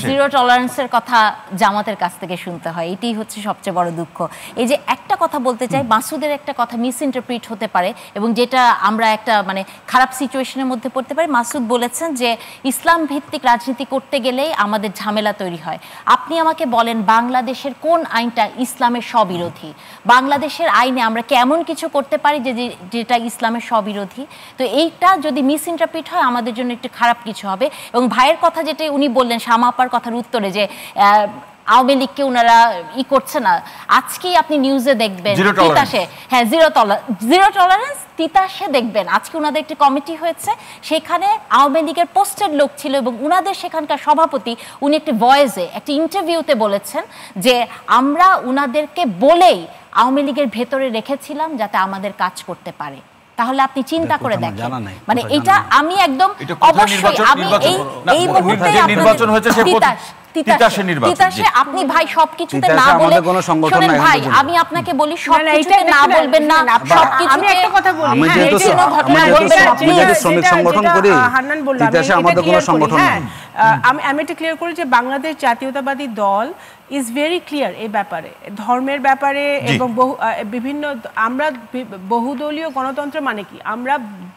Zero টলারেন্সের কথা জামাতের কাছ থেকে শুনতে হয়, এটাই হচ্ছে সবচেয়ে বড় দুঃখ। এই যে একটা কথা বলতে চাই, মাসুদের একটা কথা মিস ইন্টারপ্রিট হতে পারে এবং যেটা আমরা একটা খারাপ সিচুয়েশনের মধ্যে পড়তে পারি। মাসুদ বলেছেন যে ইসলাম ভিত্তিক রাজনীতি করতে গেলেই আমাদের ঝামেলা তৈরি হয়। আপনি আমাকে বলেন বাংলাদেশের কোন আইনটা ইসলামের স্ববিরোধী? বাংলাদেশের আইনে আমরা কেমন কিছু করতে পারি যেটা ইসলামের স্ববিরোধী? তো এইটা যদি মিস ইন্টারপ্রিট হয় আমাদের জন্য একটু খারাপ কিছু হবে। এবং ভাইয়ের কথা যেটা উনি বললেন শামাপার কথার উত্তরে যে আওয়ামী লীগকে ওনারা করছে না, আজকেই আপনি নিউজে দেখবেন তিতাসে, হ্যাঁ জিরো টলারেন্স তিতাসে দেখবেন আজকে ওনাদের একটি কমিটি হয়েছে, সেখানে আওয়ামী লীগের পোস্টেড লোক ছিল এবং ওনাদের সেখানকার সভাপতি উনি একটি ভয়েসে একটি ইন্টারভিউতে বলেছেন যে আমরা ওনাদেরকে বলেই আওয়ামী লীগের ভেতরে রেখেছিলাম যাতে আমাদের কাজ করতে পারে। তাহলে আপনি চিন্তা করে দেখেন, এটা আমি একদম অবশ্যই আমি এই মুহূর্তে নির্বাচন হয়েছে তিতাসে আপনি ভাই সবকিছুতে না বলে শোনেন ভাই, আমি আপনাকে বলি সবকিছুতে না বলবেন না, সবকিছু আমি একটা কথা বলি, আমি যেহেতু শ্রমিক সংগঠন করি, তিতাসে আমাদের কোনো সংগঠন নেই। আমি এটা ক্লিয়ার করি যে বাংলাদেশ জাতীয়তাবাদী দল ইজ ভেরি ক্লিয়ার এই ব্যাপারে, ধর্মের ব্যাপারে এবং বিভিন্ন আমরা বহুদলীয় গণতন্ত্র মানে কি, আমরা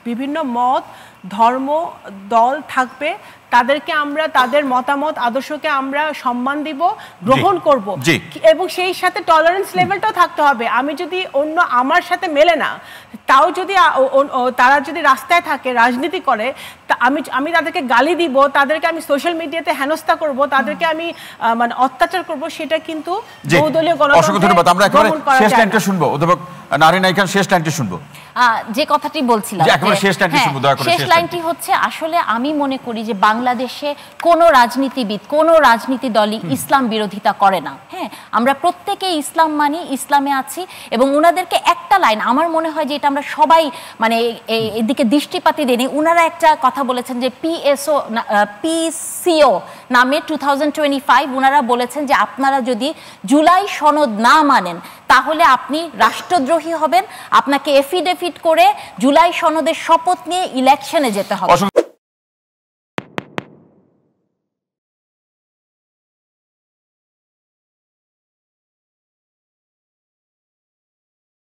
বিভিন্ন মত ধর্ম দল থাকবে, তাদেরকে আমরা তাদের মতামত আদর্শকে আমরা সম্মান দিব, গ্রহণ করব এবং সেই সাথে টলারেন্স লেভেলটাও থাকতে হবে। আমি যদি অন্য আমার সাথে মেলে না তাও যদি তারা যদি রাস্তায় থাকে রাজনীতি করে, আমি তাদেরকে গালি দিব, তাদেরকে আমি সোশ্যাল মিডিয়াতে হেনস্থা করব, তাদেরকে আমি অত্যাচার করব, সেটা কিন্তু বহুদলীয় গণতন্ত্রে আমরা একেবারে শেষ লাইনটা শুনবো। অধ্যাপক নারিন আইখান শেষ লাইনটি শুনবো। যে কথাটি বলছিলাম শেষ লাইনটি হচ্ছে, আসলে আমি মনে করি যে বাংলাদেশে কোনো রাজনীতিবিদ কোনো রাজনীতি দলই ইসলাম বিরোধিতা করে না। হ্যাঁ, আমরা প্রত্যেকেই ইসলাম মানি, ইসলামে আছি এবং ওনাদেরকে একটা লাইন আমার মনে হয় যে এটা আমরা সবাই এদিকে দৃষ্টিপাতি দেনি। ওনারা একটা কথা বলেছেন যে পিসিও নামে 2025 ওনারা বলেছেন যে আপনারা যদি জুলাই সনদ না মানেন তাহলে আপনি রাষ্ট্রদ্রোহী হবেন, আপনাকে এফিডেভিট করে জুলাই সনদের শপথ নিয়ে ইলেকশনে যেতে হবে।